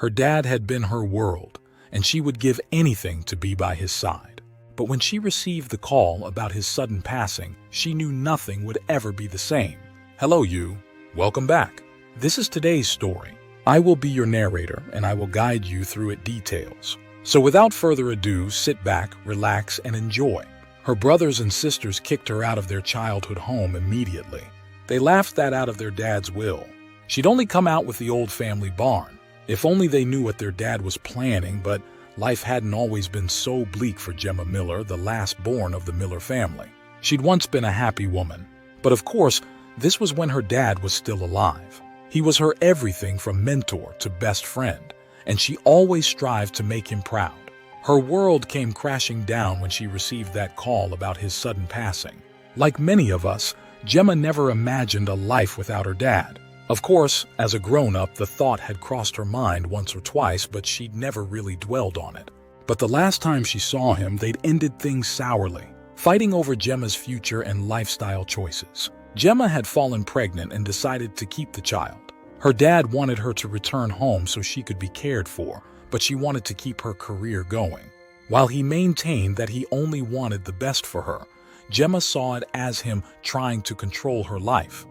Her dad had been her world, and she would give anything to be by his side. But when she received the call about his sudden passing, she knew nothing would ever be the same. Hello, you. Welcome back. This is today's story. I will be your narrator, and I will guide you through its details. So without further ado, sit back, relax, and enjoy. Her brothers and sisters kicked her out of their childhood home immediately. They laughed that out of their dad's will. She'd only come out with the old family barn. If only they knew what their dad was planning, but life hadn't always been so bleak for Gemma Miller, the last born of the Miller family. She'd once been a happy woman, but of course, this was when her dad was still alive. He was her everything from mentor to best friend, and she always strived to make him proud. Her world came crashing down when she received that call about his sudden passing. Like many of us, Gemma never imagined a life without her dad. Of course, as a grown-up, the thought had crossed her mind once or twice, but she'd never really dwelled on it. But the last time she saw him, they'd ended things sourly, fighting over Gemma's future and lifestyle choices. Gemma had fallen pregnant and decided to keep the child. Her dad wanted her to return home so she could be cared for, but she wanted to keep her career going. While he maintained that he only wanted the best for her, Gemma saw it as him trying to control her life.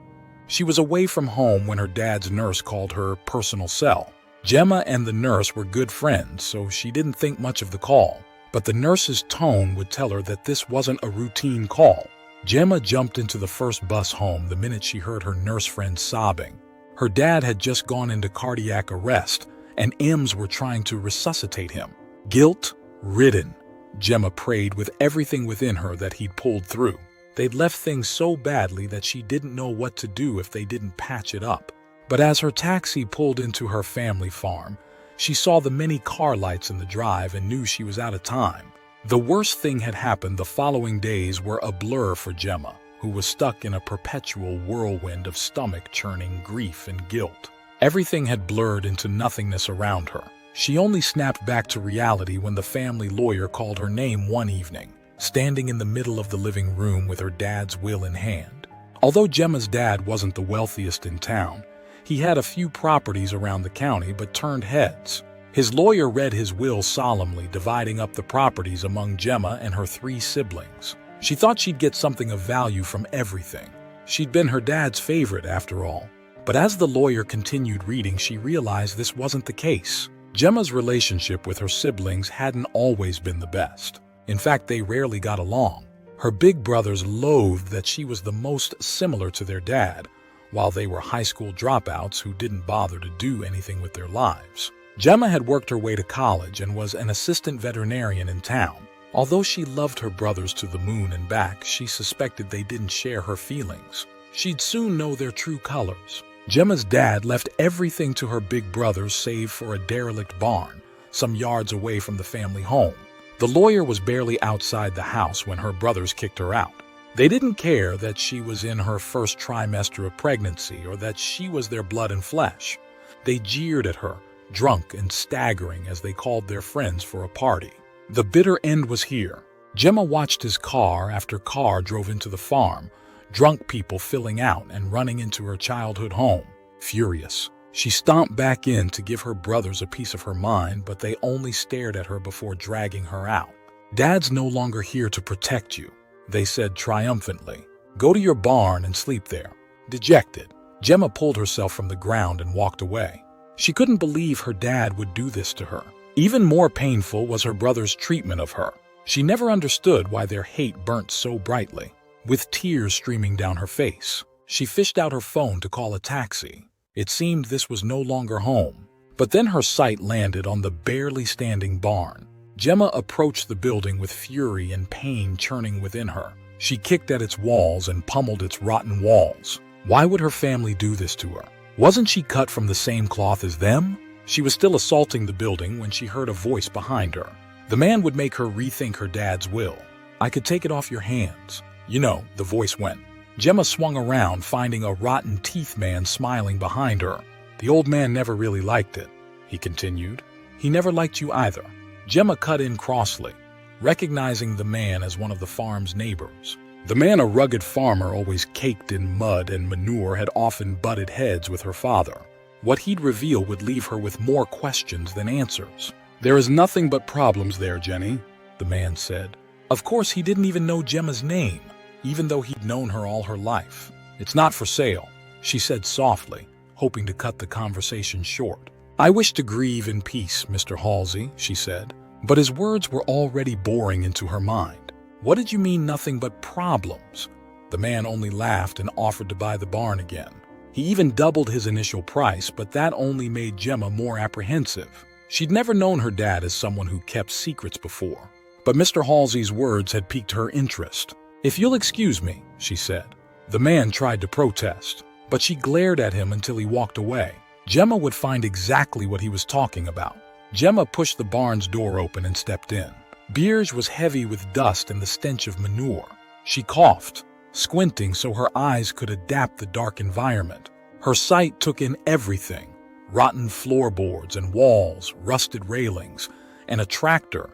She was away from home when her dad's nurse called her personal cell. Gemma and the nurse were good friends, so she didn't think much of the call. But the nurse's tone would tell her that this wasn't a routine call. Gemma jumped into the first bus home the minute she heard her nurse friend sobbing. Her dad had just gone into cardiac arrest, and M's were trying to resuscitate him. Guilt-ridden, Gemma prayed with everything within her that he'd pulled through. They'd left things so badly that she didn't know what to do if they didn't patch it up. But as her taxi pulled into her family farm, she saw the many car lights in the drive and knew she was out of time. The worst thing had happened. The following days were a blur for Gemma, who was stuck in a perpetual whirlwind of stomach-churning grief and guilt. Everything had blurred into nothingness around her. She only snapped back to reality when the family lawyer called her name one evening, standing in the middle of the living room with her dad's will in hand. Although Gemma's dad wasn't the wealthiest in town, he had a few properties around the county but turned heads. His lawyer read his will solemnly, dividing up the properties among Gemma and her 3 siblings. She thought she'd get something of value from everything. She'd been her dad's favorite after all. But as the lawyer continued reading, she realized this wasn't the case. Gemma's relationship with her siblings hadn't always been the best. In fact, they rarely got along. Her big brothers loathed that she was the most similar to their dad, while they were high school dropouts who didn't bother to do anything with their lives. Gemma had worked her way to college and was an assistant veterinarian in town. Although she loved her brothers to the moon and back, she suspected they didn't share her feelings. She'd soon know their true colors. Gemma's dad left everything to her big brothers save for a derelict barn, some yards away from the family home. The lawyer was barely outside the house when her brothers kicked her out. They didn't care that she was in her first trimester of pregnancy or that she was their blood and flesh. They jeered at her, drunk and staggering as they called their friends for a party. The bitter end was here. Gemma watched as car after car drove into the farm, drunk people filling out and running into her childhood home. Furious, she stomped back in to give her brothers a piece of her mind, but they only stared at her before dragging her out. "Dad's no longer here to protect you," they said triumphantly. "Go to your barn and sleep there." Dejected, Gemma pulled herself from the ground and walked away. She couldn't believe her dad would do this to her. Even more painful was her brother's treatment of her. She never understood why their hate burnt so brightly. With tears streaming down her face, she fished out her phone to call a taxi. It seemed this was no longer home. But then her sight landed on the barely standing barn. Gemma approached the building with fury and pain churning within her. She kicked at its walls and pummeled its rotten walls. Why would her family do this to her? Wasn't she cut from the same cloth as them? She was still assaulting the building when she heard a voice behind her. The man would make her rethink her dad's will. "I could take it off your hands." "You know," the voice went. Gemma swung around, finding a rotten teeth man smiling behind her. "The old man never really liked it," he continued. "He never liked you either." Gemma cut in crossly, recognizing the man as one of the farm's neighbors. The man, a rugged farmer always caked in mud and manure, had often butted heads with her father. What he'd reveal would leave her with more questions than answers. "There is nothing but problems there, Jenny," the man said. Of course, he didn't even know Gemma's name, even though he'd known her all her life. "It's not for sale," she said softly, hoping to cut the conversation short. "I wish to grieve in peace, Mr. Halsey," she said, but his words were already boring into her mind. "What did you mean nothing but problems?" The man only laughed and offered to buy the barn again. He even doubled his initial price, but that only made Gemma more apprehensive. She'd never known her dad as someone who kept secrets before. But Mr. Halsey's words had piqued her interest. "If you'll excuse me," she said. The man tried to protest, but she glared at him until he walked away. Gemma would find exactly what he was talking about. Gemma pushed the barn's door open and stepped in. Beers was heavy with dust and the stench of manure. She coughed, squinting so her eyes could adapt the dark environment. Her sight took in everything: rotten floorboards and walls, rusted railings, and a tractor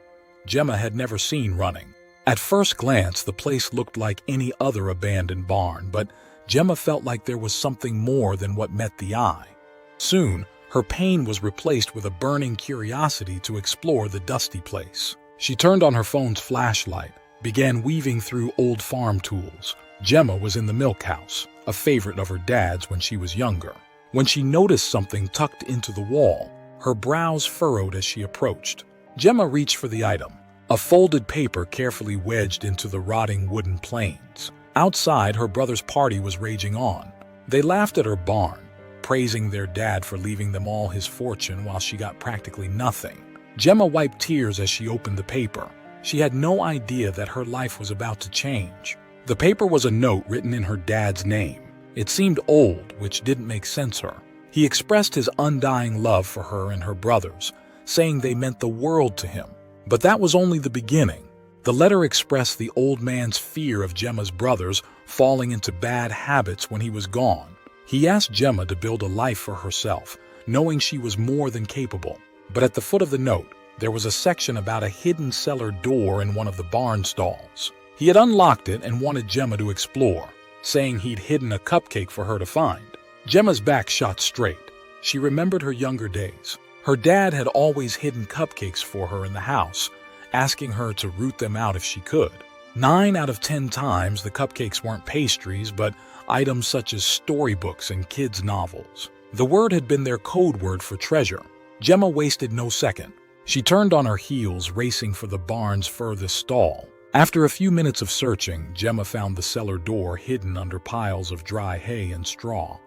Gemma had never seen running. At first glance, the place looked like any other abandoned barn, but Gemma felt like there was something more than what met the eye. Soon, her pain was replaced with a burning curiosity to explore the dusty place. She turned on her phone's flashlight, began weaving through old farm tools. Gemma was in the milk house, a favorite of her dad's when she was younger. When she noticed something tucked into the wall, her brows furrowed as she approached. Gemma reached for the item, a folded paper carefully wedged into the rotting wooden planes. Outside, her brother's party was raging on. They laughed at her barn, praising their dad for leaving them all his fortune while she got practically nothing. Gemma wiped tears as she opened the paper. She had no idea that her life was about to change. The paper was a note written in her dad's name. It seemed old, which didn't make sense to her. He expressed his undying love for her and her brothers, saying they meant the world to him. But that was only the beginning. The letter expressed the old man's fear of Gemma's brothers falling into bad habits when he was gone. He asked Gemma to build a life for herself, knowing she was more than capable. But at the foot of the note, there was a section about a hidden cellar door in one of the barn stalls. He had unlocked it and wanted Gemma to explore, saying he'd hidden a cupcake for her to find. Gemma's back shot straight. She remembered her younger days. Her dad had always hidden cupcakes for her in the house, asking her to root them out if she could. 9 out of 10 times, the cupcakes weren't pastries, but items such as storybooks and kids' novels. The word had been their code word for treasure. Gemma wasted no second. She turned on her heels, racing for the barn's furthest stall. After a few minutes of searching, Gemma found the cellar door hidden under piles of dry hay and straw.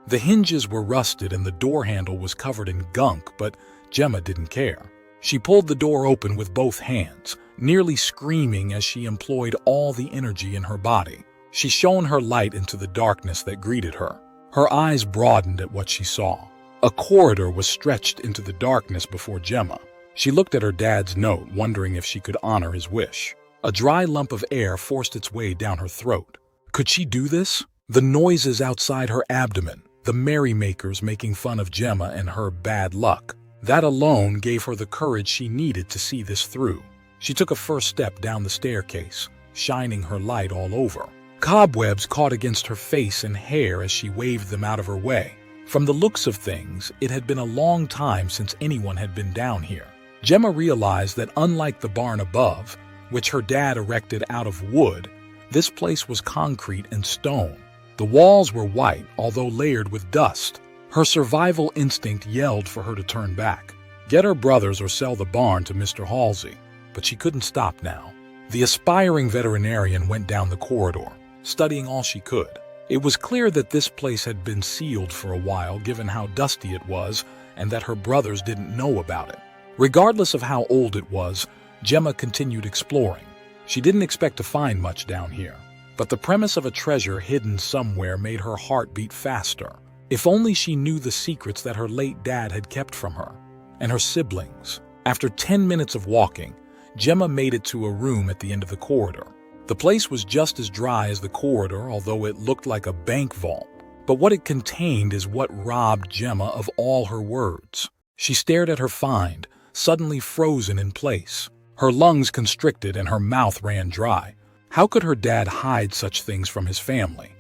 The hinges were rusted and the door handle was covered in gunk, but Gemma didn't care. She pulled the door open with both hands, nearly screaming as she employed all the energy in her body. She shone her light into the darkness that greeted her. Her eyes broadened at what she saw. A corridor was stretched into the darkness before Gemma. She looked at her dad's note, wondering if she could honor his wish. A dry lump of air forced its way down her throat. Could she do this? The noises outside her abdomen, the merrymakers making fun of Gemma and her bad luck. That alone gave her the courage she needed to see this through. She took a first step down the staircase, shining her light all over. Cobwebs caught against her face and hair as she waved them out of her way. From the looks of things, it had been a long time since anyone had been down here. Gemma realized that unlike the barn above, which her dad erected out of wood, this place was concrete and stone. The walls were white, although layered with dust. Her survival instinct yelled for her to turn back, get her brothers or sell the barn to Mr. Halsey. But she couldn't stop now. The aspiring veterinarian went down the corridor, studying all she could. It was clear that this place had been sealed for a while, given how dusty it was, and that her brothers didn't know about it. Regardless of how old it was, Gemma continued exploring. She didn't expect to find much down here, but the premise of a treasure hidden somewhere made her heart beat faster. If only she knew the secrets that her late dad had kept from her, and her siblings. After 10 minutes of walking, Gemma made it to a room at the end of the corridor. The place was just as dry as the corridor, although it looked like a bank vault. But what it contained is what robbed Gemma of all her words. She stared at her find, suddenly frozen in place. Her lungs constricted and her mouth ran dry. How could her dad hide such things from his family?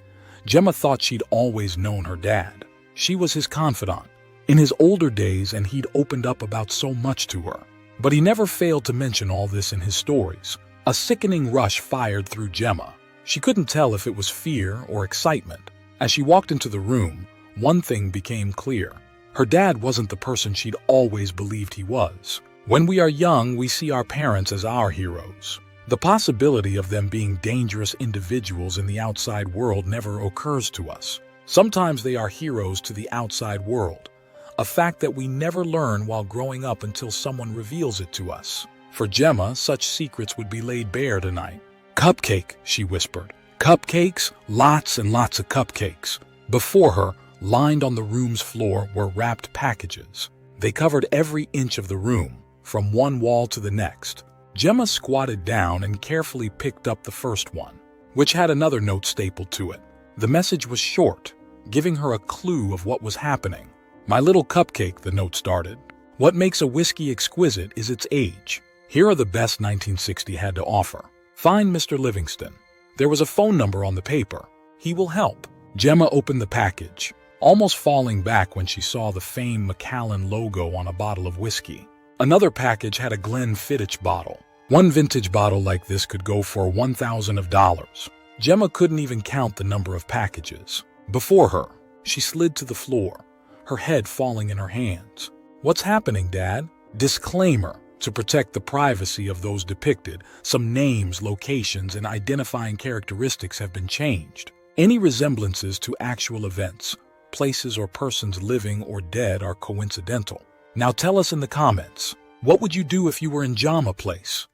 Gemma thought she'd always known her dad. She was his confidant. in his older days, and he'd opened up about so much to her. But he never failed to mention all this in his stories. A sickening rush fired through Gemma. She couldn't tell if it was fear or excitement. As she walked into the room, one thing became clear. Her dad wasn't the person she'd always believed he was. When we are young, we see our parents as our heroes. The possibility of them being dangerous individuals in the outside world never occurs to us. Sometimes they are heroes to the outside world, a fact that we never learn while growing up until someone reveals it to us. For Gemma, such secrets would be laid bare tonight. "Cupcake," she whispered. "Cupcakes, lots and lots of cupcakes." Before her, lined on the room's floor, were wrapped packages. They covered every inch of the room, from one wall to the next. Gemma squatted down and carefully picked up the first one, which had another note stapled to it. The message was short, giving her a clue of what was happening. "My little cupcake," the note started. "What makes a whiskey exquisite is its age. Here are the best 1960 had to offer. Find Mr. Livingston." There was a phone number on the paper. "He will help." Gemma opened the package, almost falling back when she saw the famed Macallan logo on a bottle of whiskey. Another package had a Glenfiddich bottle. One vintage bottle like this could go for $1,000. Gemma couldn't even count the number of packages. Before her, she slid to the floor, her head falling in her hands. "What's happening, Dad?" Disclaimer: to protect the privacy of those depicted, some names, locations, and identifying characteristics have been changed. Any resemblances to actual events, places, or persons living or dead are coincidental. Now tell us in the comments, what would you do if you were in Jama place?